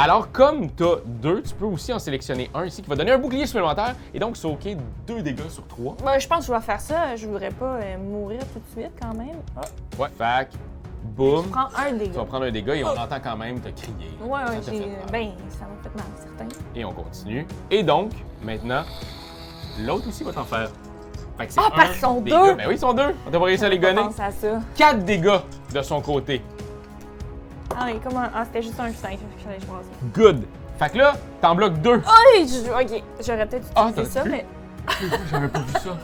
Alors, comme tu as 2, tu peux aussi en sélectionner un ici qui va donner un bouclier supplémentaire et donc soaker 2 dégâts sur 3. Ben, je pense que je vais faire ça. Je voudrais pas mourir tout de suite quand même. Ah. Ouais, fac, boum. Je prends un dégât. Tu vas prendre un dégât et on entend quand même te crier. Ouais, Ça t'a fait j'ai. mal. Ben, ça m'a fait mal, certain. Et on continue. Et donc, maintenant, l'autre aussi va t'en faire. Fait que c'est Ah, parce qu'ils sont dégât. deux! Ben oui, ils sont 2. On t'a pas réussi à les gonner. Pense à ça. 4 dégâts de son côté. Ah oui, comment. Ah, c'était juste un 5 que j'allais choisir. Good. Fait que là, t'en bloques 2. Ah, ok, j'aurais peut-être utilisé Ah, t'as ça, vu? mais. J'avais pas vu ça.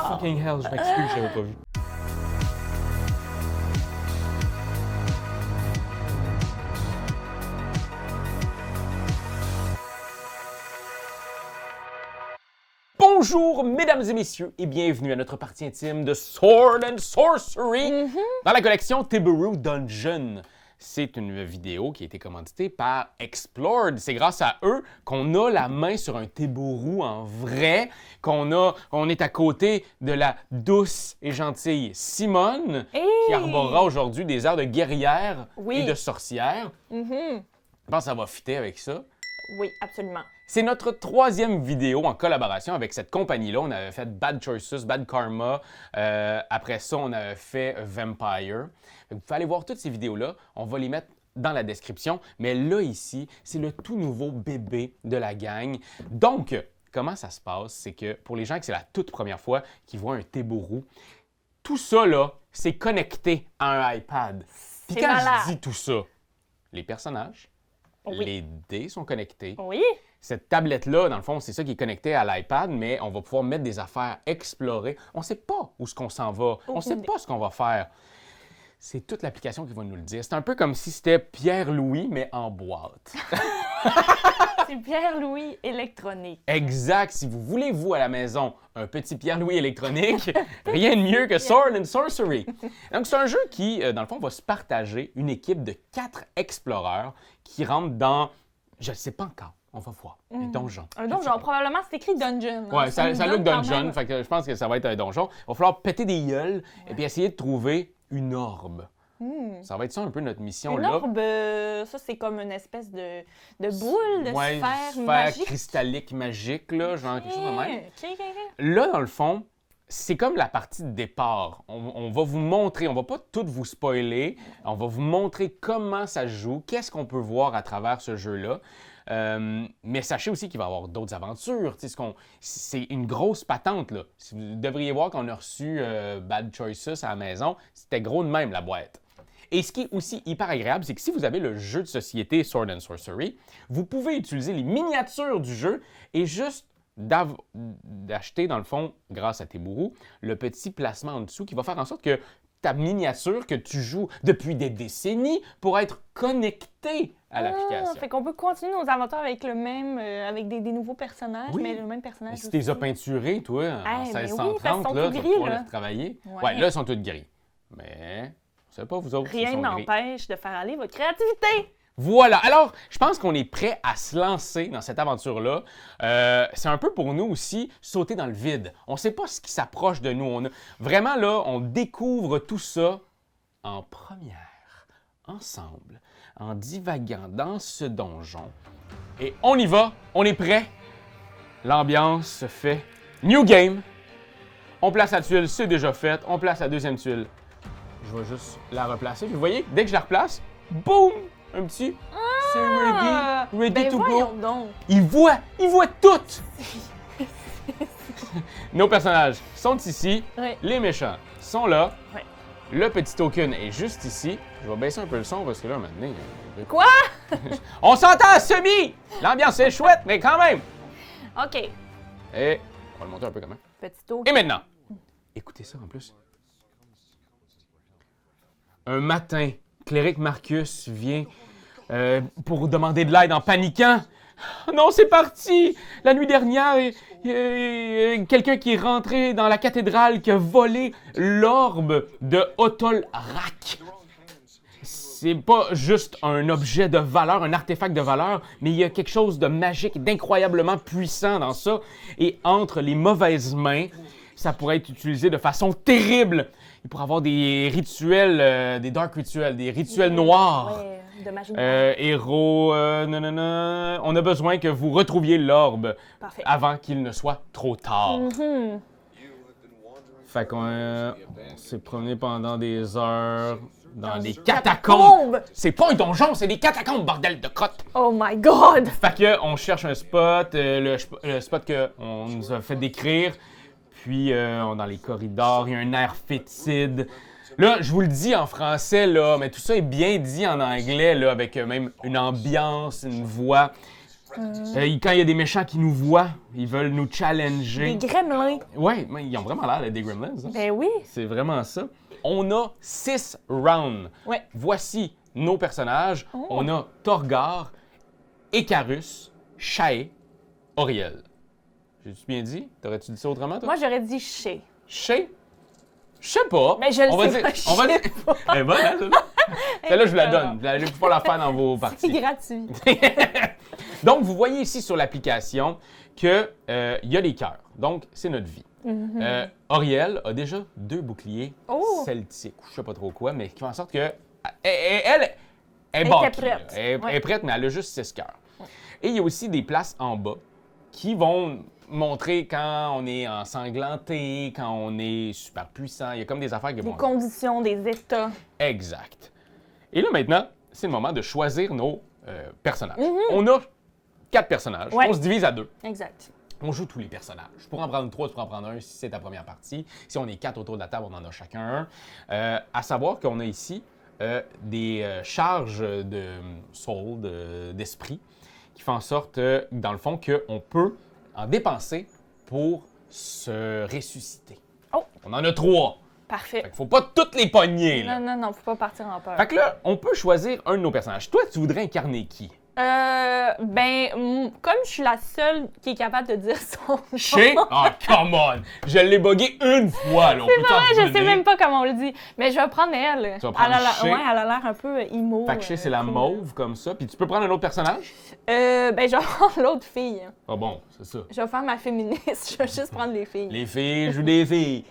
Fucking hell, je m'excuse, j'avais pas vu. Bonjour, mesdames et messieurs, et bienvenue à notre partie intime de Sword and Sorcery dans la collection Tiboru Dungeon. C'est une vidéo qui a été commanditée par Explored. C'est grâce à eux qu'on a la main sur un Tiboru en vrai, on est à côté de la douce et gentille Simone, qui arborera aujourd'hui des airs de guerrière et de sorcière. Je pense que ça va fitter avec ça. Oui, absolument. C'est notre 3e vidéo en collaboration avec cette compagnie-là. On avait fait Bad Choices, Bad Karma. Après ça, on avait fait Vampire. Vous pouvez aller voir toutes ces vidéos-là. On va les mettre dans la description. Mais là, ici, c'est le tout nouveau bébé de la gang. Donc, comment ça se passe? C'est que pour les gens que c'est la toute première fois qu'ils voient un Tiboru, tout ça, là, c'est connecté à un iPad. Puis quand je dis tout ça, les personnages, les dés sont connectés. Oui. Cette tablette-là, dans le fond, c'est ça qui est connecté à l'iPad, mais on va pouvoir mettre des affaires, explorer. On ne sait pas où est-ce qu'on s'en va. On ne sait pas ce qu'on va faire. C'est toute l'application qui va nous le dire. C'est un peu comme si c'était Pierre-Louis, mais en boîte. C'est Pierre-Louis électronique. Exact. Si vous voulez, vous, à la maison, un petit Pierre-Louis électronique, rien de mieux que Sword and Sorcery. Donc, c'est un jeu qui, dans le fond, va se partager une équipe de 4 exploreurs qui rentrent dans, je ne sais pas encore, on va voir, un donjon. Un donjon, probablement, c'est écrit dungeon. Hein? Ouais, ça nous look donne quand dungeon, même- fait que je pense que ça va être un donjon. Il va falloir péter des gueules et puis essayer de trouver une orbe. Ça va être ça un peu notre mission Une là. orbe, ça, c'est comme une espèce de boule, de Ouais, sphère magique. cristallique magique, là, genre quelque chose de même. Ok. Là, dans le fond, c'est comme la partie de départ. On va vous montrer, on va pas tout vous spoiler, on va vous montrer comment ça se joue, qu'est-ce qu'on peut voir à travers ce jeu-là. Mais sachez aussi qu'il va y avoir d'autres aventures. C'est une grosse patente, là. Si vous devriez voir qu'on a reçu Bad Choices à la maison, c'était gros de même, la boîte. Et ce qui est aussi hyper agréable, c'est que si vous avez le jeu de société Sword and Sorcery, vous pouvez utiliser les miniatures du jeu et juste d'acheter, dans le fond, grâce à Tiboru, le petit placement en dessous qui va faire en sorte que ta miniature que tu joues depuis des décennies pourra être connectée à l'application. Fait qu'on peut continuer nos aventures avec le même, avec des nouveaux personnages, Oui. mais le même personnage. Si tu les as peinturés, toi, en mais oui, 1630, parce qu'ils sont là, tout tu vas gris, pouvoir là. les travailler. Ouais. Là, ils sont tous gris. Mais, je sais pas, vous autres, Rien ils sont gris. n'empêche de faire aller votre créativité. Voilà. Alors, je pense qu'on est prêt à se lancer dans cette aventure-là. C'est un peu pour nous aussi sauter dans le vide. On ne sait pas ce qui s'approche de nous. Vraiment, là, on découvre tout ça en première, ensemble, en divaguant dans ce donjon. Et on y va, on est prêt. L'ambiance se fait. New game. On place la tuile, c'est déjà fait. On place la deuxième tuile. Je vais juste la replacer. Vous voyez, dès que je la replace, boum! Un petit. C'est ready to go. Voyons donc. Il voit tout! Nos personnages sont ici. Ouais. Les méchants sont là. Ouais. Le petit token est juste ici. Je vais baisser un peu le son parce que là, maintenant. Quoi? On s'entend à semi! L'ambiance est chouette, mais quand même! OK. Et on va le monter un peu quand même. Petit tour. Et maintenant, écoutez ça en plus. Un matin, Cléric Marcus vient pour demander de l'aide en paniquant. Oh non, c'est parti! La nuit dernière, quelqu'un qui est rentré dans la cathédrale qui a volé l'orbe de Otolrak. C'est pas juste un objet de valeur, un artefact de valeur, mais il y a quelque chose de magique, d'incroyablement puissant dans ça. Et entre les mauvaises mains, ça pourrait être utilisé de façon terrible. Il pourrait avoir des rituels, des dark rituels, des rituels noirs. Ouais, de magie. Héros, nanana. On a besoin que vous retrouviez l'orbe Parfait. avant qu'il ne soit trop tard. Mhm. Fait qu'on on s'est promené pendant des heures dans des catacombes. C'est pas un donjon, c'est des catacombes, bordel de crotte. Oh my god! Fait que on cherche un spot, le spot qu'on nous a fait décrire. Puis dans les corridors, il y a un air fétide. Là, je vous le dis en français, là, mais tout ça est bien dit en anglais, là, avec même une ambiance, une voix. Quand il y a des méchants qui nous voient, ils veulent nous challenger. Des gremlins. Ouais, mais ils ont vraiment l'air d'être des gremlins. Hein? Ben oui. C'est vraiment ça. On a 6 rounds. Ouais. Voici nos personnages. Oh. On a Torgar, Icarus, Shae, Auriel. J'ai-tu bien dit? T'aurais-tu dit ça autrement, toi? Moi, j'aurais dit chez. Shae? Je sais pas. Mais je le on va sais dire, pas, on va je dire. sais pas. Elle est bonne, hein, celle-là? Celle-là, je vous la donne. Je vais pouvoir la faire dans vos C'est parties. gratuit. Donc, vous voyez ici sur l'application qu'il y a des cœurs. Donc, c'est notre vie. Auriel a déjà 2 boucliers Oh! celtiques, ou je sais pas trop quoi, mais qui font en sorte que elle est Elle bâclée, était prête. là. Elle Ouais. est prête, mais elle a juste 6 cœurs. Et il y a aussi des places en bas qui vont montrer quand on est ensanglanté, quand on est super puissant. Il y a comme des affaires qui Des vont... conditions, des états. Exact. Et là, maintenant, c'est le moment de choisir nos personnages. On a 4 personnages. Ouais. On se divise à 2. Exact. On joue tous les personnages. Je pourrais en prendre 3, tu pourrais en prendre un si c'est ta première partie. Si on est 4 autour de la table, on en a chacun un. À savoir qu'on a ici des charges de soul, d'esprit, qui font en sorte, dans le fond, qu'on peut en dépenser pour se ressusciter. Oh! On en a 3. Parfait. Fait qu'il faut pas toutes les pogner, là. Non, faut pas partir en peur. Fait que là, on peut choisir un de nos personnages. Toi, tu voudrais incarner qui? Comme je suis la seule qui est capable de dire son nom. Chez? Oh, come on! Je l'ai bugué une fois, là. C'est vrai, je sais même pas comment on le dit. Mais je vais prendre elle. Tu vas prendre Shay? Ouais, elle a l'air un peu emo. Fait que Chez, c'est la cool. mauve, comme ça. Puis tu peux prendre un autre personnage? Je vais prendre l'autre fille. Ah bon, c'est ça. Je vais faire ma féministe. Je vais juste prendre les filles. Les filles jouent des filles.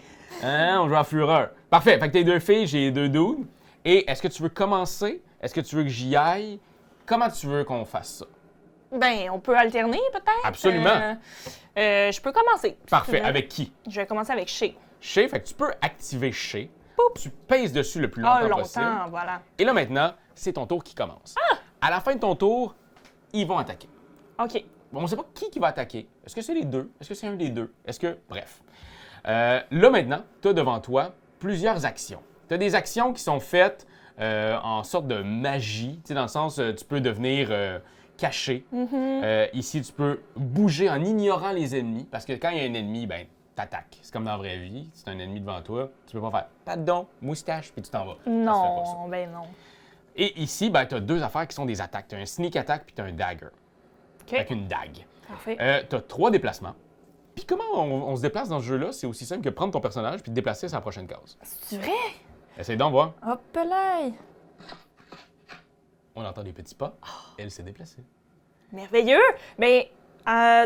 Hein? On joue à fureur. Parfait. Fait que t'as 2 filles, j'ai 2 dudes. Et est-ce que tu veux commencer? Est-ce que tu veux que j'y aille? Comment tu veux qu'on fasse ça? Ben, on peut alterner peut-être. Absolument. Je peux commencer. Parfait. Si tu veux. Avec qui? Je vais commencer avec Chez. Chez, fait que tu peux activer Chez. Tu pèses dessus le plus Ah, longtemps possible. longtemps, voilà. Et là, maintenant, c'est ton tour qui commence. À la fin de ton tour, ils vont attaquer. OK. Bon, on ne sait pas qui va attaquer. Est-ce que c'est les deux? Est-ce que c'est un des deux? Est-ce que... Bref. Là, maintenant, tu as devant toi plusieurs actions. Tu as des actions qui sont faites en sorte de magie, tu sais, dans le sens, tu peux devenir caché. Ici, tu peux bouger en ignorant les ennemis, parce que quand il y a un ennemi, ben, t'attaques. C'est comme dans la vraie vie. C'est un ennemi devant toi, tu peux pas faire « pardon, moustache », puis tu t'en vas. Ça se fait pas, ça. Non, ben non. Et ici, ben, tu as 2 affaires qui sont des attaques. Tu as un sneak attack puis tu as un dagger, OK. avec une dague. Parfait. Tu as 3 déplacements. Puis comment on se déplace dans ce jeu-là? C'est aussi simple que prendre ton personnage puis te déplacer sur la prochaine case. C'est vrai? Essaye d'en voir. Hop là! On entend des petits pas. Elle s'est déplacée. Merveilleux! Ben,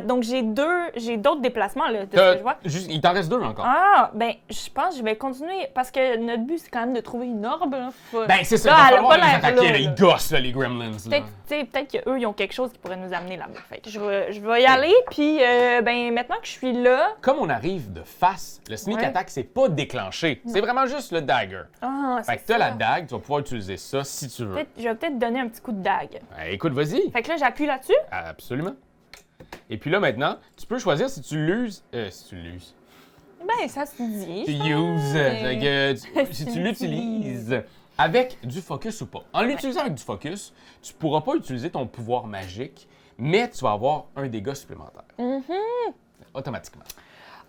donc j'ai d'autres déplacements, là, de ce que je vois. Il t'en reste 2 encore. Ah, ben, je pense que je vais continuer, parce que notre but, c'est quand même de trouver une orbe, là. Ben, c'est ça. Là, Il va elle a falloir pas les l'air attaquer. là, Là, là. ils gossent, là, les gremlins. Là. Peut-être qu'eux, ils ont quelque chose qui pourrait nous amener là-bas. Fait que je vais y aller, puis ben, maintenant que je suis là... Comme on arrive de face, le sneak Ouais. attack, c'est pas déclenché. C'est vraiment juste le dagger. Ah, Fait c'est que t'as ça. la dague, tu vas pouvoir utiliser ça si tu veux. Je vais peut-être donner un petit coup de dague. Écoute, vas-y. Fait que là, j'appuie là-dessus. Absolument. Et puis là, maintenant, tu peux choisir si tu l'uses. Si tu l'uses. Ben, ça se dit. Tu ça. uses. Fait que si Tu tu l'utilises avec du focus ou pas. En l'utilisant avec du focus, tu pourras pas utiliser ton pouvoir magique, mais tu vas avoir un dégât supplémentaire. Automatiquement.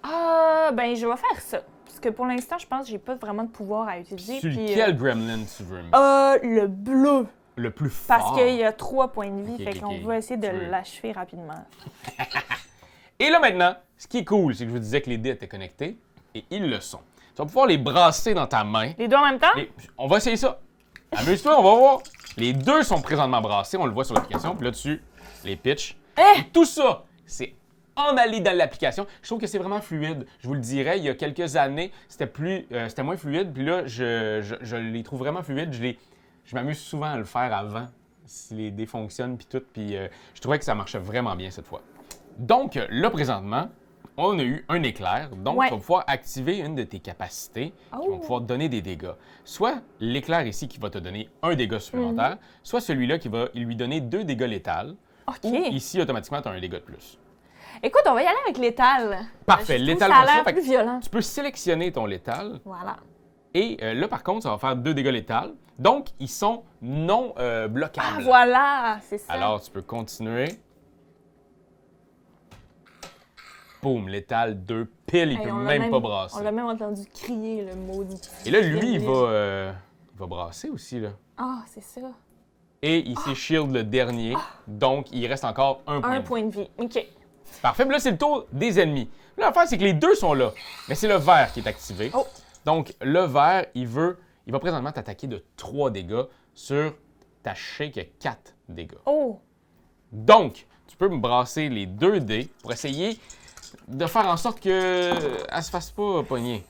Ah, ben, je vais faire ça. Parce que pour l'instant, je pense que j'ai pas vraiment de pouvoir à utiliser. Sur puis, quel gremlin tu veux mettre? le bleu. Le plus fort. Parce qu'il y a 3 points de vie, Ok, fait ok, qu'on ok. va essayer de Tu veux. l'achever rapidement. Et là maintenant, ce qui est cool, c'est que je vous disais que les dés étaient connectés, et ils le sont. Tu vas pouvoir les brasser dans ta main. Les deux en même temps? On va essayer ça. Amuse-toi, on va voir. Les 2 sont présentement brassés, on le voit sur l'application, puis là-dessus, les pitch. Eh! Et tout ça, c'est en aller dans l'application. Je trouve que c'est vraiment fluide. Je vous le dirais, il y a quelques années, c'était moins fluide. Puis là, je les trouve vraiment fluides. Je m'amuse souvent à le faire avant, si les dés fonctionnent, puis tout. Puis je trouvais que ça marchait vraiment bien cette fois. Donc, là, présentement, on a eu un éclair. Donc, tu vas pouvoir activer une de tes capacités qui vont pouvoir te donner des dégâts. Soit l'éclair ici qui va te donner un dégât supplémentaire, soit celui-là qui va lui donner 2 dégâts létals. Ou ici, automatiquement, tu as un dégât de plus. Écoute, on va y aller avec l'étal. Parfait, l'étal ça a l'air plus violent. Tu peux sélectionner ton létal. Voilà. Et là, par contre, ça va faire 2 dégâts létals. Donc, ils sont non bloquables. Ah, voilà, c'est ça. Alors, tu peux continuer. Boum, létal 2 pile, il peut même pas brasser. On l'a même entendu crier, le maudit. Et là, lui, il va brasser aussi, là. Ah, c'est ça. Et il s'est shield le dernier, donc il reste encore un point de vie. OK. Parfait, mais là, c'est le tour des ennemis. Là, l'affaire, c'est que les deux sont là, mais c'est le vert qui est activé. Oh. Donc, le vert, il va présentement t'attaquer de 3 dégâts sur ta hache qui a 4 dégâts. Oh! Donc, tu peux me brasser les 2 dés pour essayer de faire en sorte qu'elle ne se fasse pas pogner.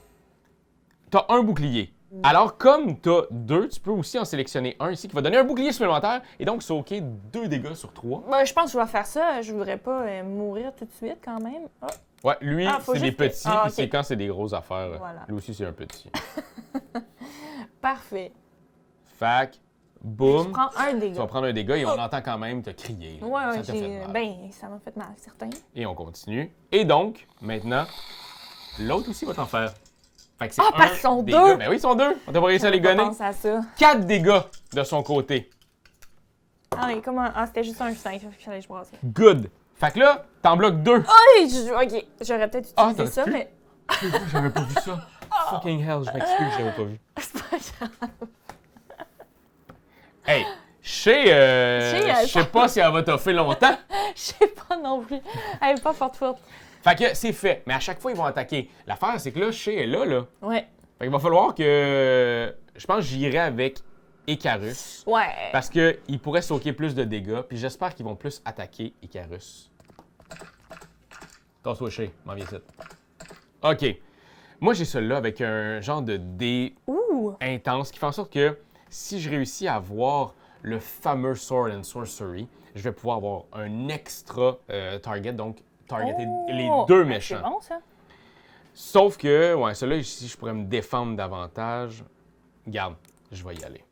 Tu as un bouclier. Alors, comme tu as 2, tu peux aussi en sélectionner un ici qui va donner un bouclier supplémentaire et donc soaker 2 dégâts sur 3. Ben, je pense que je vais faire ça. Je voudrais pas mourir tout de suite quand même. Oh. Ouais, lui, c'est des petits, puis c'est quand c'est des grosses affaires. Voilà. Lui aussi, c'est un petit. Parfait. Fac, boum. Je prends un dégât. Tu vas prendre un dégât et on entend quand même te crier. Ouais, ça t'a fait mal. Ben, ça m'a fait mal, certain. Et on continue. Et donc, maintenant, l'autre aussi va t'en faire. Fait que c'est parce qu'ils sont dégât. 2! Ben oui, ils sont 2. On t'a pas réussi à les gonner. Je pense à ça. 4 dégâts de son côté. Ah oui, comment? Ah, c'était juste un 5, il fallait que je brasse. Good. Fait que là, t'en bloques 2. OK, j'aurais peut-être utilisé ça, mais... J'avais pas vu ça. Fucking hell, je m'excuse, je l'avais pas vu. C'est pas grave. Hey, je sais pas si elle va t'offrir longtemps. Je sais pas non plus. Elle est pas forte. Fait que c'est fait. Mais à chaque fois, ils vont attaquer. L'affaire, c'est que là, Shay est là. Ouais. Fait qu'il va falloir que... Je pense que j'irai avec Icarus. Ouais. Parce qu'il pourrait soaker plus de dégâts. Puis j'espère qu'ils vont plus attaquer Icarus. Tasse-toi, Shay. M'en viens ici. OK. Moi, j'ai celui-là avec un genre de dé intense qui fait en sorte que si je réussis à avoir le fameux Sword and Sorcery, je vais pouvoir avoir un extra target, donc targeter les 2 méchants. C'est bon, ça. Sauf que, ouais, celui-là, ici, je pourrais me défendre davantage. Garde, je vais y aller.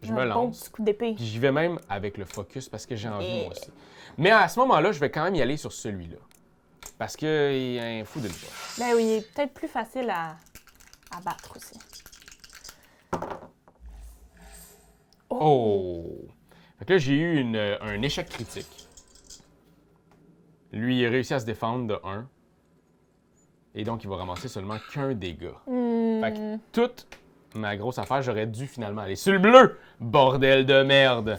Je me lance. Bon petit coup d'épée. Puis j'y vais même avec le focus parce que j'ai envie, moi aussi. Mais à ce moment-là, je vais quand même y aller sur celui-là. Parce qu'il y a un fou de boss. Ben oui, il est peut-être plus facile à battre aussi. Oh! Fait que là, j'ai eu un échec critique. Lui, il a réussi à se défendre de 1. Et donc, il va ramasser seulement qu'un dégât. Fait que toute ma grosse affaire, j'aurais dû finalement aller sur le bleu! Bordel de merde!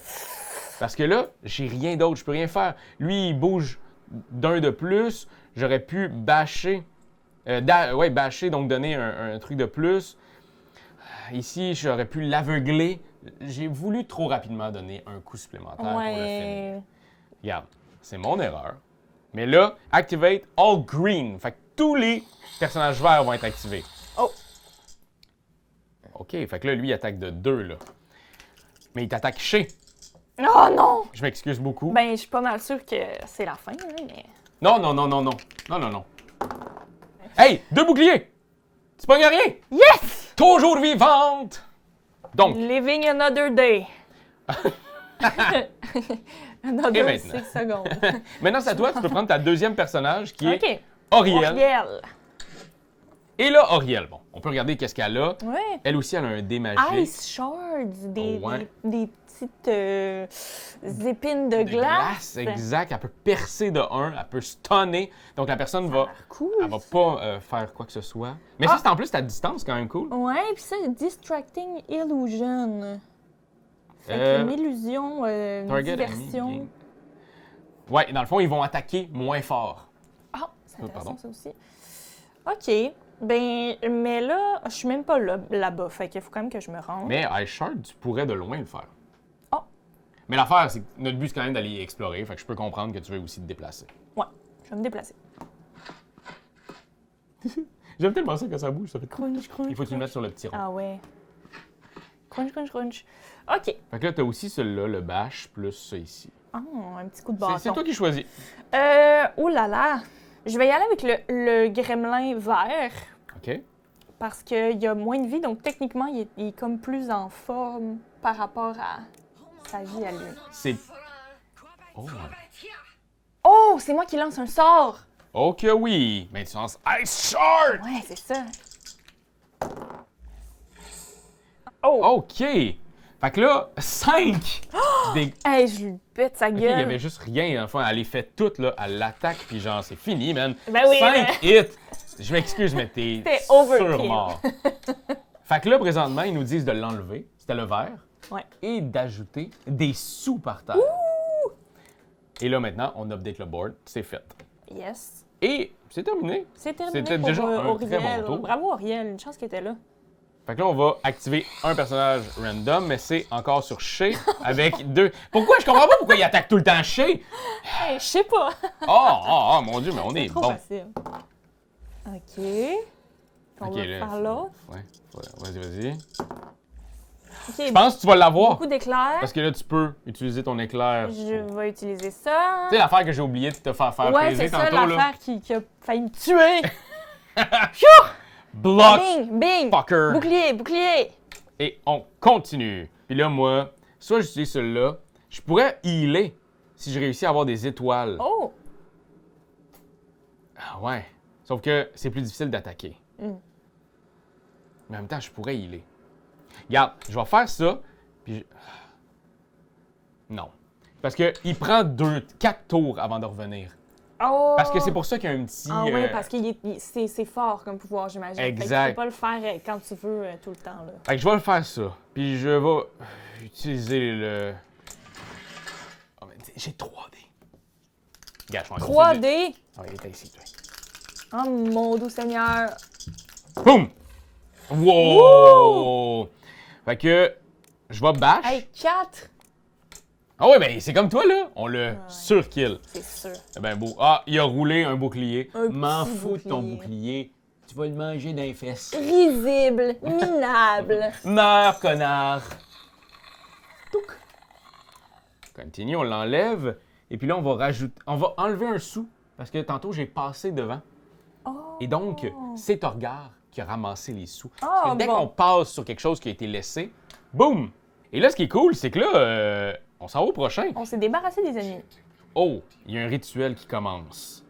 Parce que là, j'ai rien d'autre, je peux rien faire. Lui, il bouge d'un de plus. J'aurais pu bâcher. Bâcher, donc donner un truc de plus. Ici, j'aurais pu l'aveugler. J'ai voulu trop rapidement donner un coup supplémentaire pour le finir. Regarde, c'est mon erreur. Mais là, activate all green. Fait que tous les personnages verts vont être activés. Oh! OK, fait que là, lui, il attaque de 2, là. Mais il t'attaque chez. Oh non! Je m'excuse beaucoup. Ben, je suis pas mal sûre que c'est la fin, hein, mais... Non. Hey, 2 boucliers! Tu pognes rien! Yes! Toujours vivante! Donc, Living another day. Another Et 6 secondes. maintenant, c'est à toi. Tu peux prendre ta deuxième personnage qui est OK. Auriel. Auriel. Et là, Auriel, bon, on peut regarder qu'est-ce qu'elle a. Ouais. Elle aussi, elle a un dé magique. Ice shards, des petites épines de De glace. exact. Elle peut percer de 1, elle peut stunner. Donc, la personne va... Cool. Elle va pas faire quoi que ce soit. Mais ça, c'est en plus ta distance, quand même cool. Ouais, puis ça, Distracting Illusion. Fait une illusion, une diversion. Ouais, dans le fond, ils vont attaquer moins fort. Ah, c'est intéressant pardon. ça aussi. OK. Ben, mais là, je suis même pas là-bas. Fait qu'il faut quand même que je me rende. Mais Ice Shard, tu pourrais de loin le faire. Oh. Mais l'affaire, c'est que notre but, c'est quand même d'aller explorer. Fait que je peux comprendre que tu veux aussi te déplacer. Ouais. Je vais me déplacer. J'aime tellement ça quand ça bouge, ça fait Crunch, crunch, Il faut que tu le crunch. mettes sur le petit rond. Ah ouais. Crunch, crunch, crunch. OK. Fait que là, t'as aussi celui-là, le bash, plus ça ici. Oh, un petit coup de C'est bâton. toi qui choisis. Oh là là. Je vais y aller avec le gremlin vert OK. parce qu'il y a moins de vie, donc techniquement, il est comme plus en forme par rapport à sa vie à lui. C'est... Oh. Oh, c'est moi qui lance un sort! OK, oui. Mais tu lances Ice Shard! Ouais, c'est ça. Oh! OK. Fait que là, 5 des... Hey, je lui pète sa OK, il gueule. y avait juste rien, dans le fond. Elle les fait toutes, là. Elle l'attaque, puis genre, c'est fini, man. Ben oui, 5 hits! Je m'excuse, mais t'es overkill. sur-mort. Fait que là, présentement, ils nous disent de l'enlever. C'était le vert. Ouais. Et d'ajouter des sous par terre. Et là, maintenant, on update le board. C'est fait. Yes. Et c'est terminé. C'est terminé C'était pour déjà un Auriel. très bon tour. Bravo, Auriel. Une chance qu'il était là. Fait que là, on va activer un personnage random, mais c'est encore sur Shay avec 2. Pourquoi? Je comprends pas pourquoi il attaque tout le temps Shay. Hey, je sais pas. Oh, mon Dieu, mais on est Trop bon. facile. OK. On Ok, va là, faire l'autre. Ouais, vas-y. OK. Je pense que tu vas l'avoir. Beaucoup d'éclairs. Parce que là, tu peux utiliser ton éclair. Je vais utiliser ça. Tu sais l'affaire que j'ai oublié de te faire Ouais, baiser c'est ça tantôt, là? l'affaire qui a failli me tuer. Block, Bing, bing. fucker. Bouclier, bouclier. Et on continue. Puis là, moi, soit j'utilise celui-là, je pourrais healer si je réussis à avoir des étoiles. Oh. Ah ouais. Sauf que c'est plus difficile d'attaquer. Mm. Mais en même temps, je pourrais healer. Regarde, je vais faire ça, puis non. Parce qu'il prend 4 tours avant de revenir. Oh. Parce que c'est pour ça qu'il y a un petit... Ah ouais, parce que c'est fort comme pouvoir, j'imagine. Exact. Tu peux pas le faire quand tu veux tout le temps. Là. Fait que je vais le faire ça. Puis je vais utiliser le... Oh, mais j'ai 3D. Regarde, je vais en 3D. Ah, il est ici, toi. Oh mon doux Seigneur. Boum! Wow! Fait que je vais bash. Hey, 4. Ah ouais, ben c'est comme toi, là. On le surkill. C'est sûr. C'est ben beau. Ah, il a roulé un bouclier. Un M'en petit fous de ton bouclier. bouclier. Tu vas le manger dans les fesses. Risible, minable. Meurs, connard! Touc. Continue, on l'enlève. Et puis là, on va enlever un sou. Parce que tantôt, j'ai passé devant. Oh. Et donc, c'est Torgar qui a ramassé les sous. Ah, Parce que dès bon. qu'on passe sur quelque chose qui a été laissé, boum! Et là, ce qui est cool, c'est que là, on s'en va au prochain. On s'est débarrassé des ennemis. Oh, il y a un rituel qui commence.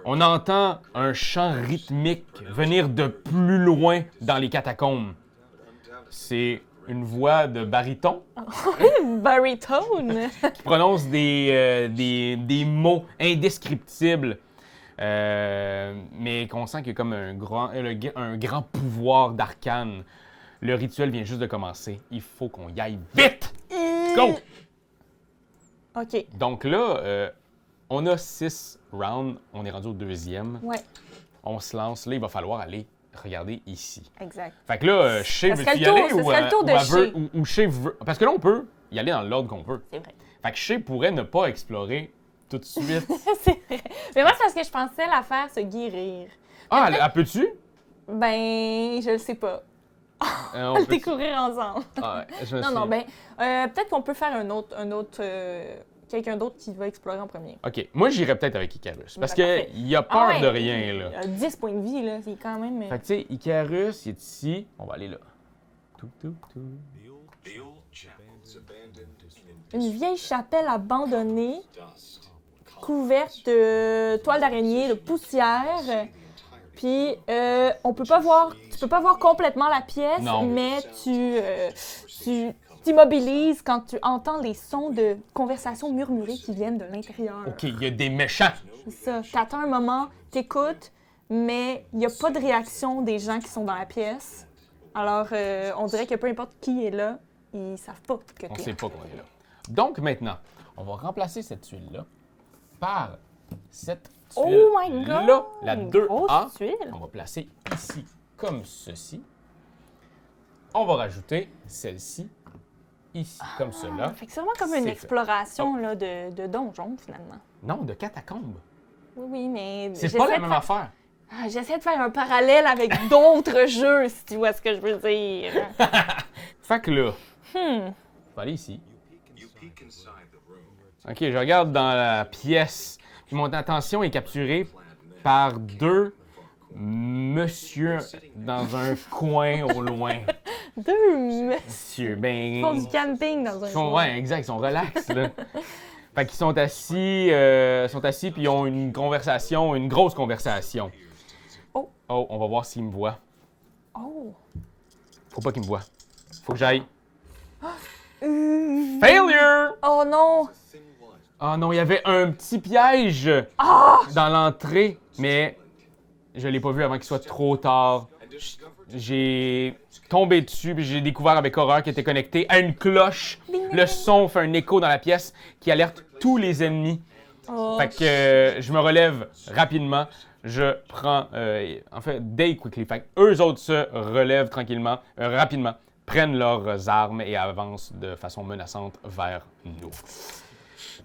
On entend un chant rythmique venir de plus loin dans les catacombes. C'est une voix de baryton Baritone. qui prononce des mots indescriptibles, mais qu'on sent qu'il y a comme un grand pouvoir d'arcane. Le rituel vient juste de commencer. Il faut qu'on y aille vite! Go! OK. Donc là, on a 6 rounds. On est rendu au 2e. Ouais, On se lance. Là, il va falloir aller regarder ici. exact. Fait que là, Shay Ça veut serait y le tour- aller ce ou, serait le tour de elle veut- Shay. ou Shay veut... Parce que là, on peut y aller dans l'ordre qu'on veut. C'est vrai. Fait que Shay pourrait ne pas explorer tout de suite. C'est vrai. Mais moi, c'est parce que je pensais la faire se guérir. Ah, elle peut-tu? Ben, je le sais pas. On On va le peut-tu? découvrir ensemble. Ah, ouais, je me Non, suis- non, ben, peut-être qu'on peut faire un autre quelqu'un d'autre qui va explorer en premier. OK. Moi, j'irais peut-être avec Icarus. Parce Ben, parfait. qu'il a peur Ah ouais, de rien, là. Il a 10 points de vie, là. C'est quand même. Fait que, tu sais, Icarus, il est ici. On va aller là. Tout. Une vieille chapelle abandonnée, couverte de toiles d'araignée, de poussière. Puis, on peut pas voir, tu peux pas voir complètement la pièce, Non. mais tu t'immobilises quand tu entends les sons de conversations murmurées qui viennent de l'intérieur. OK, il y a des méchants. C'est ça. T'attends un moment, t'écoutes, mais il n'y a pas de réaction des gens qui sont dans la pièce. Alors, on dirait que peu importe qui est là, ils savent pas que On t'es sait là. pas qu'on est là. Donc, maintenant, on va remplacer cette tuile-là par cette tuile. Oh my God! Là, la Une 2A. grosse tuile. On va placer ici, comme ceci. On va rajouter celle-ci, ici, comme cela. Fait que c'est vraiment comme une C'est fait. exploration là, de donjon, finalement. Non, de catacombes. Oui, mais... C'est pas la même affaire. J'essaie de faire un parallèle avec d'autres jeux, si tu vois ce que je veux dire. Fait que là, je vais aller ici. OK, je regarde dans la pièce. Puis mon attention est capturée par deux monsieur dans un coin au loin. Deux Monsieur, ben... Ils font du camping dans un coin. Ouais, exact, ils sont relax, là. Fait qu'ils sont assis puis ils ont une conversation, une grosse conversation. Oh. Oh, on va voir s'ils me voient. Oh. Faut pas qu'ils me voient. Faut que j'aille. Failure! Oh non! Ah non, il y avait un petit piège dans l'entrée, mais je l'ai pas vu avant qu'il soit trop tard. J'ai tombé dessus, puis j'ai découvert avec horreur qu'il était connecté à une cloche. Le son fait un écho dans la pièce qui alerte tous les ennemis. Oh. Fait que je me relève rapidement. Je prends, en fait, day quickly. Fait que eux autres se relèvent tranquillement, rapidement, prennent leurs armes et avancent de façon menaçante vers nous.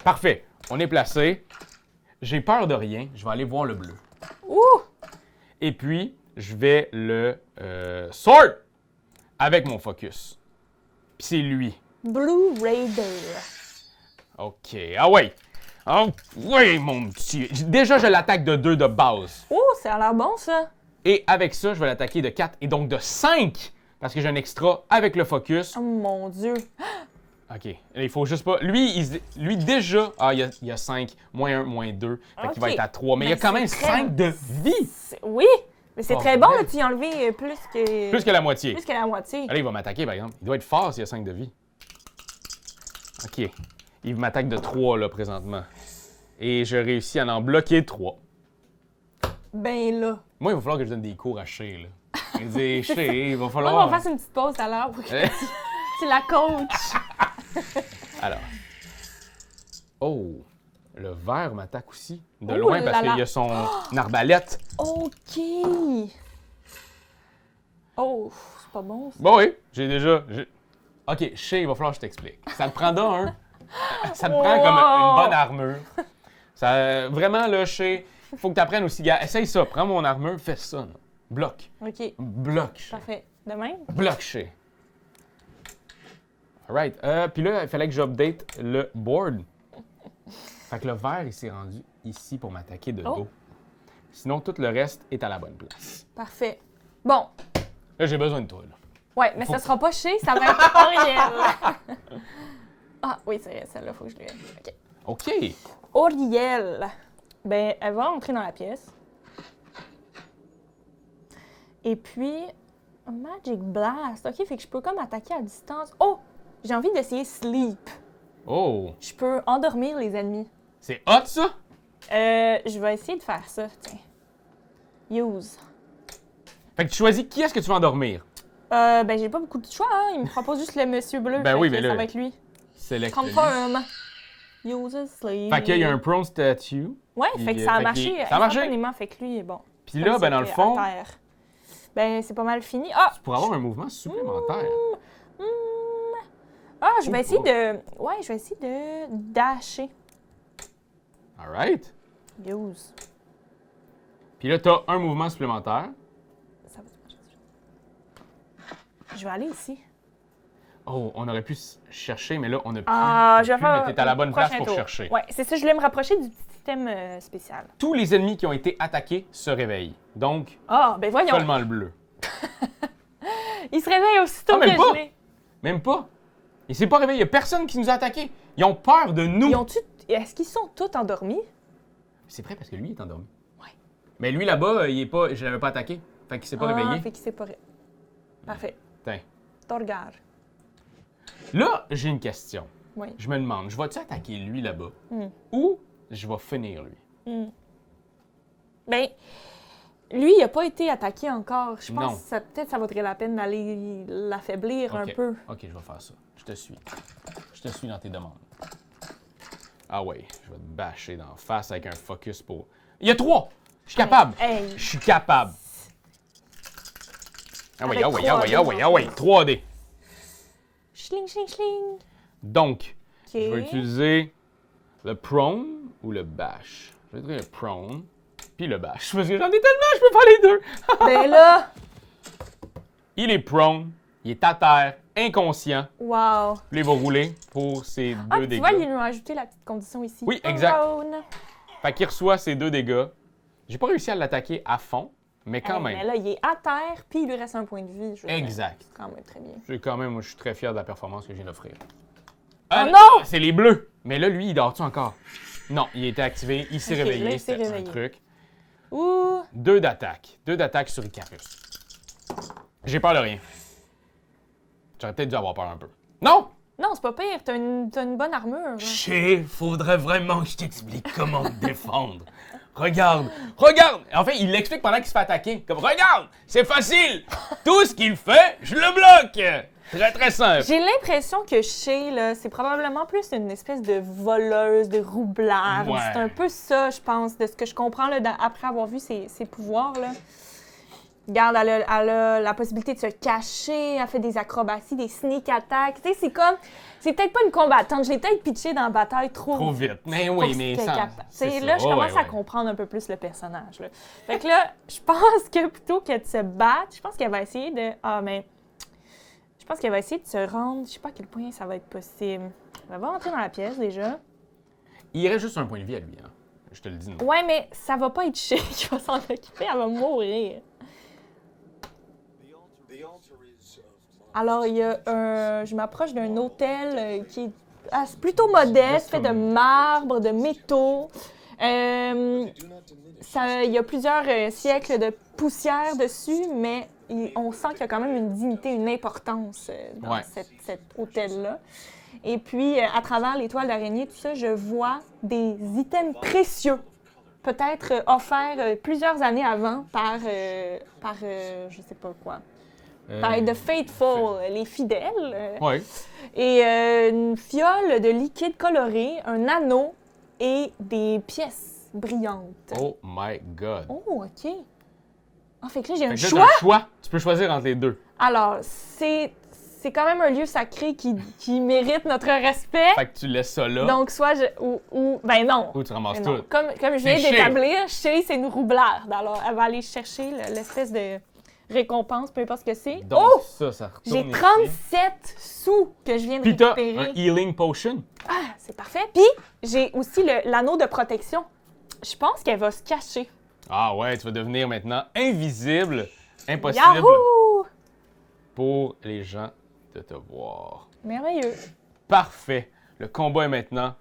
Parfait. On est placé. J'ai peur de rien. Je vais aller voir le bleu. Ouh! Et puis, je vais le sort avec mon focus. Puis c'est lui. Blue Raider. OK. Ah ouais. Ah ouais, mon petit. Déjà, je l'attaque de 2 de base. Oh, ça a l'air bon, ça. Et avec ça, je vais l'attaquer de 4 et donc de 5. Parce que j'ai un extra avec le focus. Oh mon Dieu. OK. Il faut juste pas... Lui déjà... Ah, il y a 5. Moins 1, moins 2. Fait qu'il va OK. être à 3. Mais il y a Ben, quand même c'est très- 5 de vie. Oui, mais c'est très bon, là, tu y as enlevé plus que... Plus que la moitié. Plus que la moitié. Allez, il va m'attaquer, par exemple. Il doit être fort s'il y a 5 de vie. OK. Il m'attaque de 3, là, présentement. Et je réussis à en bloquer 3. Ben là. Moi, il va falloir que je donne des cours à Shay, là. Il dit, Shay, il va Moi, falloir... on va faire une petite pause à l'heure pour que tu la coaches. Alors. Oh! Le vert m'attaque aussi. De Oh loin, là parce là. qu'il y a son arbalète. OK. Oh, c'est pas bon, ça. Bon, oui, j'ai déjà... OK, Shay, il va falloir que je t'explique. Ça te prend un... Ça te prend comme une bonne armure. Ça, vraiment, là, Shay, il faut que tu apprennes aussi, gars. Essaye ça, prends mon armure, fais ça. Là. Bloc. OK, Bloc, Shay. parfait. De même? Bloc, Shay. Alright. Puis là, il fallait que j'update le board. Fait que le vert, il s'est rendu ici pour m'attaquer de dos. Sinon, tout le reste est à la bonne place. Parfait. Bon. Là, j'ai besoin de toi, là. Ouais, mais ça sera pas chez, ça va être Oriel. Ah, oui, c'est vrai, celle-là, faut que je lui OK. OK. Oriel. Ben, elle va entrer dans la pièce. Et puis, Magic Blast. OK, fait que je peux comme attaquer à distance. Oh! J'ai envie d'essayer Sleep. Oh! Je peux endormir les ennemis. C'est hot, ça? Je vais essayer de faire ça, tiens. Use. Fait que tu choisis qui est-ce que tu vas endormir. Ben, j'ai pas beaucoup de choix, hein. Il me propose juste le monsieur bleu. Ben fait oui, que mais là- ça va être lui. Select. Confirm. Use Sleep. Fait qu'il y a un prone statue. Ouais, fait que ça a fait marché. qu'il- ça a marché. Instantanément, fait que lui est bon. Puis là, ben dans le fond, À terre. Ben, c'est pas mal fini. Ah! pour avoir un mouvement supplémentaire. Ah, je vais Oh, essayer oh. de... Ouais, je vais essayer de dasher. Alright. Use. Puis là, t'as un mouvement supplémentaire. Ça va marcher. Je vais aller ici. Oh, on aurait pu chercher, mais là, on a pu. Ah, je vais faire... Mais t'es à la bonne place prochain pour tour. chercher. Ouais, c'est ça, je voulais me rapprocher du système spécial. Tous les ennemis qui ont été attaqués se réveillent. Donc, Ah, ben voyons. seulement le bleu. Il se réveille aussitôt Ah, même que pas. je l'ai. Même pas. Il s'est pas réveillé. Il y a personne qui nous a attaqués. Ils ont peur de nous. Est-ce qu'ils sont tous endormis? C'est vrai parce que lui est endormi. Ouais. Mais lui là-bas, il est pas. Je l'avais pas attaqué. Fait qu'il s'est pas réveillé. Fait qu'il s'est pas Parfait. Tiens. T'en regardes. Là, j'ai une question. Oui. Je me demande, je vais-tu attaquer lui là-bas Hmm. ou je vais finir lui? Ben, lui, il a pas été attaqué encore. Je pense Non. que peut-être ça vaudrait la peine d'aller l'affaiblir un peu. OK, je vais faire ça. Je te suis. Je te suis dans tes demandes. Ah ouais, je vais te bâcher d'en face avec un focus pour... Il y a 3! Je suis capable! Hey. Je suis capable! Ah oui, Avec ah oui, 3D, ah oui, ah oui, ah oui, 3D. Schling, schling, schling. Donc, OK. je vais utiliser le prone ou le bash. Je vais dire le prone, puis le bash. Parce que j'en ai tellement, je peux faire les deux. Ben là, Il est prone, il est à terre, inconscient. wow. Puis il va rouler pour ses Ah, deux tu dégâts. vois, ils nous ont ajouté la petite condition ici. Oui, exact. Prone. Fait qu'il reçoit ses 2 dégâts. J'ai pas réussi à l'attaquer à fond, mais quand Hey, même. Mais là, il est à terre, puis il lui reste un point de vie. Je veux dire. Exact. C'est quand même très bien. Moi, je suis très fier de la performance que je viens d'offrir. Oh non! C'est les bleus! Mais là, lui, il dort-tu encore? Non, il a été activé, il s'est Ok, là, réveillé, il s'est c'était un réveillé. truc. Ouh! 2 d'attaque. 2 d'attaque sur Icarus. J'ai peur de rien. J'aurais peut-être dû avoir peur un peu. Non! Non, c'est pas pire, t'as une bonne armure. Là. Ché, faudrait vraiment que je t'explique comment te défendre. Regarde, regarde! En fait, il l'explique pendant qu'il se fait attaquer. Comme, regarde, c'est facile! Tout ce qu'il fait, je le bloque! Très, très simple. J'ai l'impression que Shay, là, c'est probablement plus une espèce de voleuse, de roublarde. Ouais. C'est un peu ça, je pense, de ce que je comprends là, après avoir vu ses pouvoirs. Là. Regarde, elle a la possibilité de se cacher, elle fait des acrobaties, des sneak attacks. Tu sais, c'est comme... C'est peut-être pas une combattante, je l'ai peut-être pitché dans la bataille Trop vite. Mais oui, mais ça... C'est là, je commence à comprendre un peu plus le personnage. Là. Fait que là, je pense que plutôt que de se battre, je pense qu'elle va essayer de... Ah, mais... Je pense qu'elle va essayer de se rendre... Je sais pas à quel point ça va être possible. Elle va rentrer dans la pièce, déjà. Il reste juste un point de vie à lui, hein. Je te le dis. Non. Ouais, mais ça va pas être Shay qui va s'en occuper, elle va mourir. Alors, il y a je m'approche d'un hôtel qui est plutôt modeste, fait de marbre, de métaux. Il y a plusieurs siècles de poussière dessus, mais on sent qu'il y a quand même une dignité, une importance dans cet hôtel-là. Et puis, à travers les toiles d'araignée, tout ça, je vois des items précieux, peut-être offerts plusieurs années avant par je sais pas quoi. Par The Faithful, les fidèles. Oui. Et une fiole de liquide coloré, un anneau et des pièces brillantes. Oh my God. Oh, OK. Ah, fait que là, j'ai un Fait que là, choix. t'as un choix. Tu peux choisir entre les deux. Alors, c'est quand même un lieu sacré qui mérite notre respect. Fait que tu laisses ça là. Donc, soit ben non. Ou tu ramasses Ben non. tout. Comme je viens C'est Shay. d'établir, Shay, c'est une roublarde. Alors, elle va aller chercher l'espèce de récompense, peu importe ce que c'est. Donc, Oh! ça retourne J'ai ici. 37 sous que je viens de Puis t'as récupérer. un healing potion. Ah, c'est parfait. Puis, j'ai aussi l'anneau de protection. Je pense qu'elle va se cacher. Ah ouais, tu vas devenir maintenant invisible. Impossible Yahoo! pour les gens de te voir. Merveilleux. Parfait. Le combat est maintenant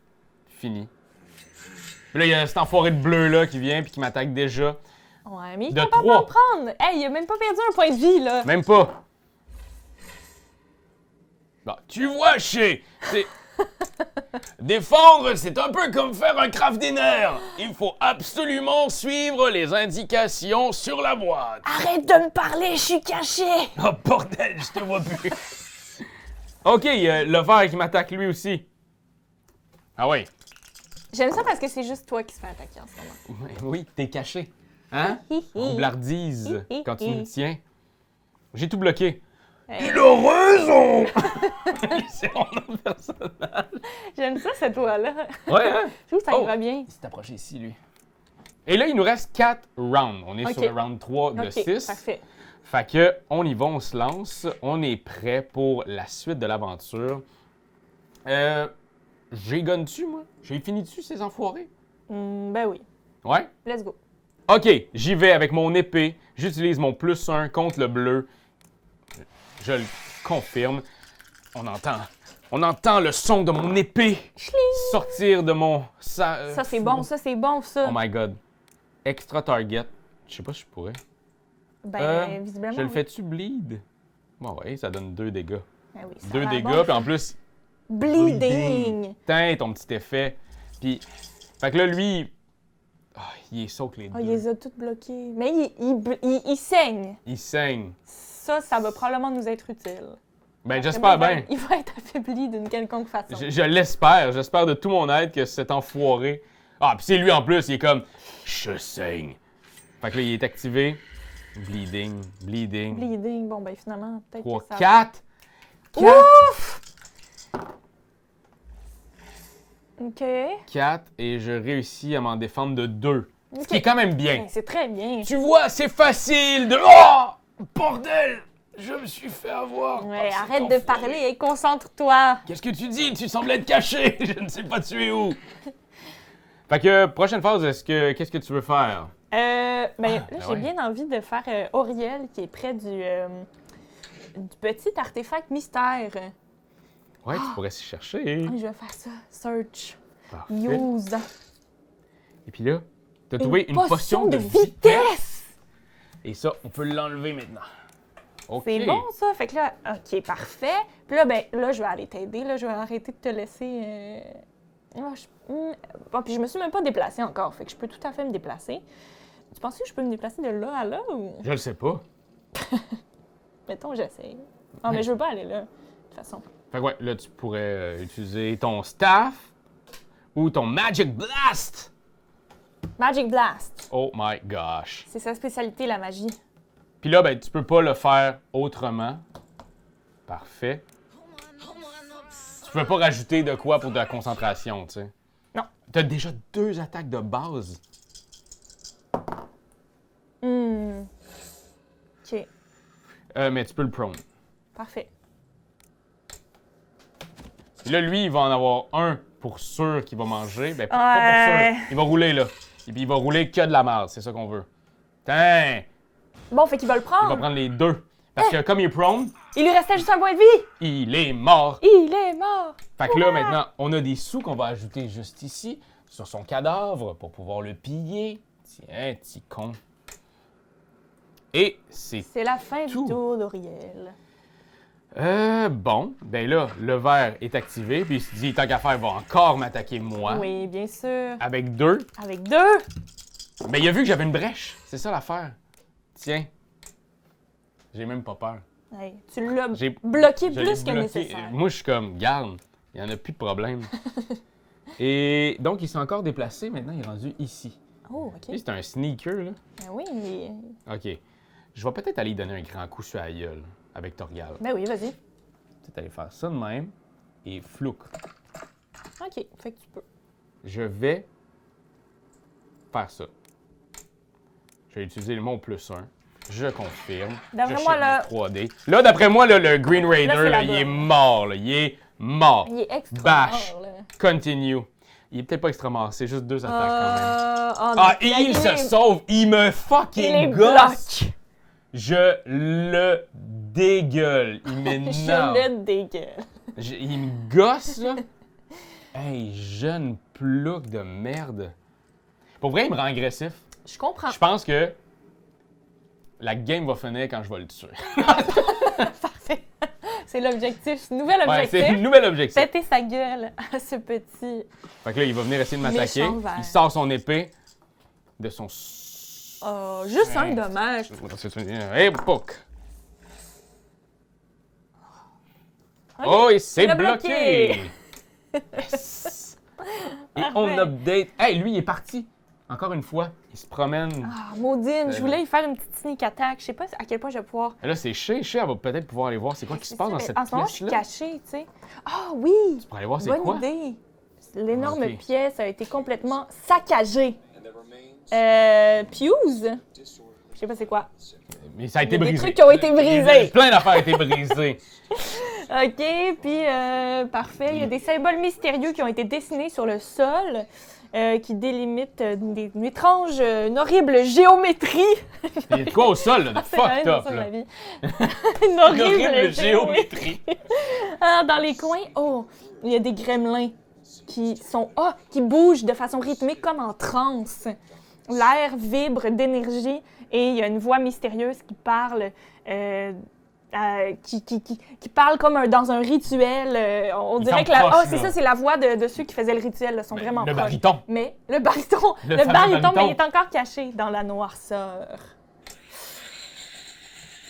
fini. Puis là, il y a cet enfoiré de bleu là qui vient puis qui m'attaque déjà. Ouais, mais il De est capable de 3. me prendre. Hey, il a même pas perdu un point de vie, là. Même pas. Bon, tu vois, Shay, c'est... Défendre, c'est un peu comme faire un craft dinner. Il faut absolument suivre les indications sur la boîte. Arrête de me parler, je suis caché. Oh bordel, je te vois plus. OK, il y a le vert qui m'attaque lui aussi. Ah oui. J'aime ça parce que c'est juste toi qui se fait attaquer en ce moment. Oui, t'es caché. Hein? Hi, hi. Roublardise, Hi, hi, quand tu hi. me tiens. J'ai tout bloqué. Hey. Il a raison! C'est mon nom de personnage. J'aime ça, cette voix-là. Ouais, hein? Je trouve que ça Oh. y va bien. Il s'est approché ici, lui. Et là, il nous reste 4 rounds. On est OK. sur le round 3 de OK, 6. parfait. Fait que, on y va, on se lance. On est prêt pour la suite de l'aventure. J'ai gun dessus, moi? J'ai fini dessus, ces enfoirés? Ben oui. Ouais? Let's go. OK, j'y vais avec mon épée. J'utilise mon +1 contre le bleu. Je le confirme. On entend le son de mon épée sortir de mon... Ça, c'est bon, ça, c'est bon, ça. Oh my God. Extra target. Je sais pas si je pourrais. Ben, visiblement. Je le oui. fais-tu bleed? Bon, ouais, ça donne 2 dégâts. Ben oui, ça a 2 l'air dégâts, bon. puis en plus... Bleeding. Tain, ton petit effet. Puis... Fait que là, lui... il est soak les deux. Ah, il les a toutes bloquées. Mais il saigne. Il saigne. Ça va probablement nous être utile. Ben, j'espère Vraiment, bien. Il va être affaibli d'une quelconque façon. Je l'espère. J'espère de tout mon être que cet enfoiré... Ah, puis c'est lui en plus, il est comme... Je saigne. Fait que là, il est activé. Bleeding, bleeding. Bleeding. Bon, ben finalement, peut-être 3, que ça... 4. Ouf! OK. 4 et je réussis à m'en défendre de 2. Ce qui est quand même bien. Ben, c'est très bien. Tu vois, c'est facile de... Oh! Bordel! Je me suis fait avoir. Ouais, par cet arrête de enfoiré. parler et concentre-toi. Qu'est-ce que tu dis? Tu sembles être caché. Je ne sais pas tu es où. Fait que, prochaine phase, qu'est-ce que tu veux faire? Ben, là, ben j'ai ouais. bien envie de faire Auriel, qui est près du petit artefact mystère. Ouais, tu pourrais s'y chercher. Je vais faire ça. Search. Parfait. Use. Et puis là, t'as trouvé une potion de vitesse. vitesse. Et ça, on peut l'enlever maintenant. OK. C'est bon, ça. Fait que là, OK, parfait. Puis là, ben, là, je vais aller t'aider. Là, je vais arrêter de te laisser... Bon, puis je me suis même pas déplacée encore. Fait que je peux tout à fait me déplacer. Tu penses que je peux me déplacer de là à là ou... Je le sais pas. Mettons, j'essaye. Ah, mais je veux pas aller là, de toute façon. Fait que ouais, là, tu pourrais utiliser ton staff ou ton Magic Blast. Magic Blast. Oh my gosh. C'est sa spécialité, la magie. Puis là, ben, tu peux pas le faire autrement. Parfait. Tu peux pas rajouter de quoi pour de la concentration, tu sais. Non. T'as déjà 2 attaques de base. OK, Mais tu peux le prone. parfait. Et là, lui, il va en avoir un pour sûr qu'il va manger. Ben, pas Ouais. pour sûr. Il va rouler, là. Et puis, il va rouler que de la merde. C'est ça qu'on veut. Tain! Bon, fait qu'il va le Il va prendre. prendre les 2. Parce que comme il est prone, Il lui restait juste un point de vie. il est mort. Il est mort. Fait que là, maintenant, on a des sous qu'on va ajouter juste ici, sur son cadavre, pour pouvoir le piller. Tiens, petit con. Et c'est... C'est la fin Tout. du tour d'Auriel. Bon, ben là, le verre est activé, puis il se dit, tant qu'à faire, il va encore m'attaquer moi. Oui, bien sûr. Avec 2. Avec 2. Mais il a vu que j'avais une brèche. C'est ça l'affaire. Tiens. J'ai même pas peur. Hey, tu l'as J'ai- bloqué Je l'ai plus que bloqué. nécessaire. Moi, je suis comme, garde, il n'y en a plus de problème. Et donc, il s'est encore déplacé. Maintenant, il est rendu ici. Oh, OK. Lui, c'est un sneaker, là. Ben oui, mais... OK. Je vais peut-être aller lui donner un grand coup sur la gueule avec Torgal. Ben oui, vas-y. Peut-être aller faire ça de même. Et flouk. OK, fait que tu peux. Je vais faire ça. Je vais utiliser le mot +1. Je confirme. D'après Je moi, check là- mes 3D. Là, d'après moi, là, le Green Raider, Là, c'est là, la il est bonne. mort. Là. Il est mort. Il est extra Bash. mort, là. Continue. Il est peut-être pas extra mort. C'est juste 2 attaques quand même. Oh, Ah, non, et il se sauve. Il me Il les fucking gosse. bloque. Je le dégueule. Il Je m'énerve. le dégueule. Il me gosse, là. Hey, jeune plouc de merde. Pour vrai, il me rend agressif. Je comprends. Je pense que la game va finir quand je vais le tuer. Parfait. C'est l'objectif. Nouvel Ouais, objectif. c'est un nouvel objectif. Péter sa gueule à ce petit... Fait que là, il va venir essayer de m'attaquer. Méchant vert. Il sort son épée de son... Oh, juste un dommage. Hey, poc! Ok, Oh, et c'est il a bloqué! Yes. Et on Parfait. update. Hey, lui, il est parti. Encore une fois, il se promène. Ah, Maudine, je voulais y faire une petite sneak attack. Je sais pas à quel point je vais pouvoir... Et là, c'est Chez. Chez, elle va peut-être pouvoir aller voir c'est quoi qui se passe dans cette En ce moment, je suis pièce-là. cachée, tu sais. Ah oui! Pour aller voir c'est Bonne quoi. idée. L'énorme Ok. pièce a été complètement saccagée. Pews? Je sais pas c'est quoi. Mais ça a été Il y a des brisé. trucs qui ont été brisés. Plein d'affaires ont été brisées. OK, puis parfait. Il y a des symboles mystérieux qui ont été dessinés sur le sol qui délimitent une étrange, une horrible géométrie. Il y a de quoi au sol, là, de C'est quand fucked même up, ça de là. la vie. Une horrible géométrie. géométrie. Ah, dans les coins, oh, il y a des gremlins qui bougent de façon rythmique comme en transe. L'air vibre d'énergie et il y a une voix mystérieuse qui parle, qui parle comme dans un rituel. On Ils dirait sont que proches, c'est là. ça, c'est la voix de ceux qui faisaient le rituel. Là, sont vraiment Le proches. baryton. Mais le baryton, Le le fameux baryton, baryton. mais il est encore caché dans la noirceur.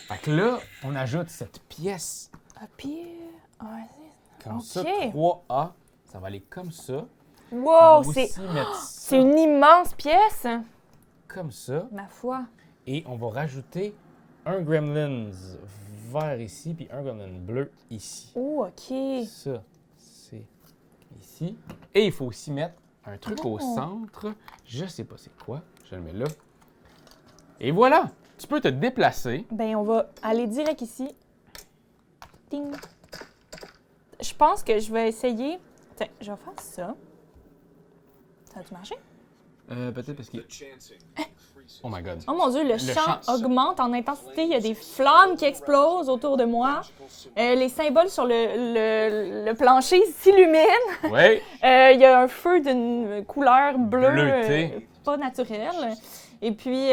Fait que là, on ajoute cette pièce. Ah, puis, Comme Ok. ça, 3A. Ça va aller comme ça. wow, On va c'est aussi mettre ça c'est une immense pièce, comme ça. ma foi. Et on va rajouter un gremlins vert ici, puis un gremlin bleu ici. Oh, OK. Ça, c'est Ici. Et il faut aussi mettre un truc au centre. Je sais pas c'est quoi. Je le mets là. Et voilà! Tu peux te déplacer. Ben, on va aller direct ici. Ding! Je pense que je vais essayer... Tiens, je vais faire ça. Ça a-tu marché? Peut-être parce que... Oh my God. Oh mon Dieu, le champ augmente en intensité. Il y a des flammes qui explosent autour de moi. Les symboles sur le plancher s'illuminent. Oui. Il y a un feu d'une couleur bleue Bleutée. pas naturelle. Et puis,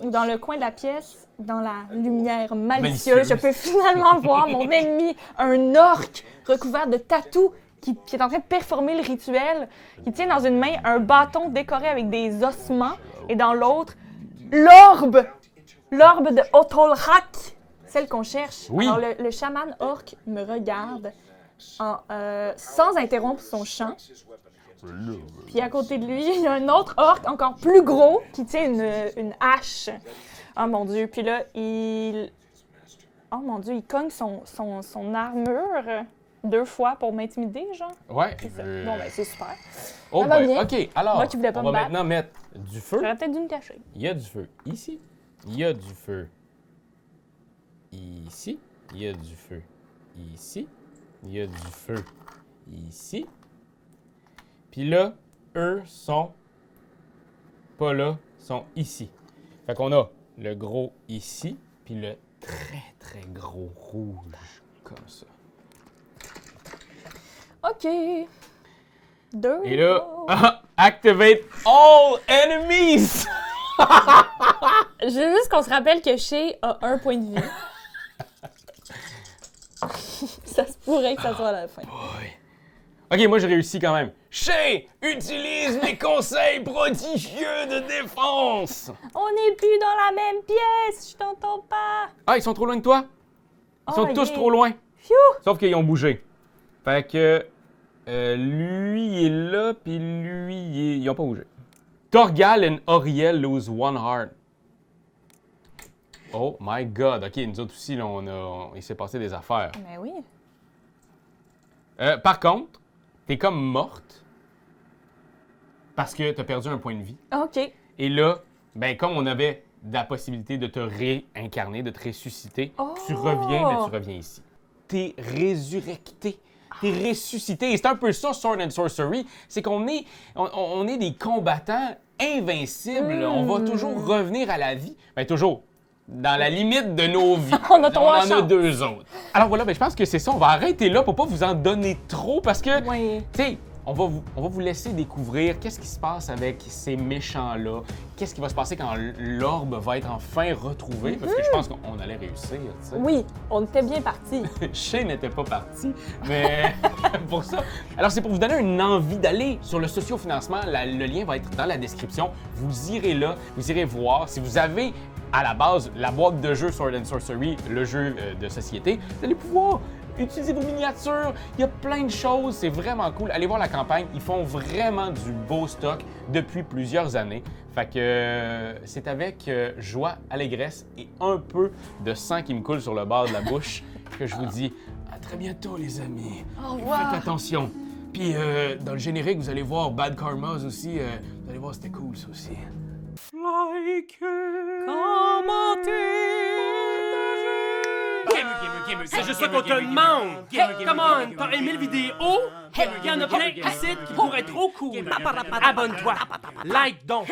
dans le coin de la pièce, dans la lumière malicieuse, je peux finalement voir mon ennemi, un orc recouvert de tatous qui est en train de performer le rituel, qui tient dans une main un bâton décoré avec des ossements et dans l'autre, l'orbe de Otolrak, celle qu'on cherche. Oui. Alors, le chaman orc me regarde sans interrompre son chant. Puis à côté de lui, il y a un autre orc encore plus gros qui tient une hache. Oh mon Dieu. Puis là, oh mon Dieu, il cogne son armure 2 fois pour m'intimider, genre. Ouais. C'est ça. Bon, ben, c'est super. Oh Ça va boy. bien. OK, alors, Moi qui voulais pas on me va battre. maintenant mettre du feu. J'aurais peut-être dû me cacher. Il y a du feu ici. Il y a du feu ici. Il y a du feu ici. Il y a du feu ici. Puis là, eux sont pas là, sont ici. Fait qu'on a le gros ici, puis le très, très gros rouge, comme ça. OK. 2. Et là, activate all enemies! Je veux juste qu'on se rappelle que Shay a 1 point de vie. Ça se pourrait que ça soit à la fin. OK, moi, j'ai réussi quand même. Shay, utilise mes conseils prodigieux de défense! On n'est plus dans la même pièce, je t'entends pas. Ah, ils sont trop loin de toi? Ils sont tous trop loin. Phew! Sauf qu'ils ont bougé. Fait que lui, il est là, puis lui, ils ont pas bougé. Torgal et Auriel lose 1 heart. Oh my God. OK, nous autres aussi, là, il s'est passé des affaires. Mais oui. Par contre, t'es comme morte parce que t'as perdu un point de vie. OK. Et là, ben comme on avait la possibilité de te réincarner, de te ressusciter, tu reviens, mais tu reviens ici. T'es résurrecté. T'es ressuscité. Et c'est un peu ça, Sword and Sorcery. C'est qu'on est, on est des combattants invincibles. On va toujours revenir à la vie. Ben toujours. Dans la limite de nos vies. On a 3 en a chances. 2 autres. Alors voilà, ben, je pense que c'est ça. On va arrêter là pour pas vous en donner trop parce que, Oui. tu sais, on va vous laisser découvrir qu'est-ce qui se passe avec ces méchants-là. Qu'est-ce qui va se passer quand l'orbe va être enfin retrouvé. Parce que je pense qu'on allait réussir, tu sais. Oui, on était bien partis. Shay n'était pas parti, mais pour ça. Alors, c'est pour vous donner une envie d'aller sur le sociofinancement. Le lien va être dans la description. Vous irez là, vous irez voir. Si vous avez à la base la boîte de jeu Sword and Sorcery, le jeu de société, vous allez pouvoir utiliser vos miniatures. Il y a plein de choses. C'est vraiment cool. Allez voir la campagne. Ils font vraiment du beau stock depuis plusieurs années. Fait que c'est avec joie, allégresse et un peu de sang qui me coule sur le bord de la bouche que je vous dis à très bientôt, les amis. Au revoir. Faites attention. Puis dans le générique, vous allez voir Bad Karmas aussi. Vous allez voir, c'était cool ça aussi. Like C'est juste ça qu'on te demande! Hey, come on! T'as aimé le vidéo? Hey, y'en a plein ici qui pourraient être trop cool! Abonne-toi! Like donc!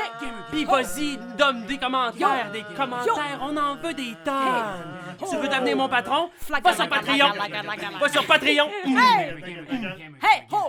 Pis vas-y, donne des commentaires! Des commentaires, on en veut des tonnes! Tu veux devenir mon patron? Va sur Patreon! Va sur Patreon! Hey! Ho!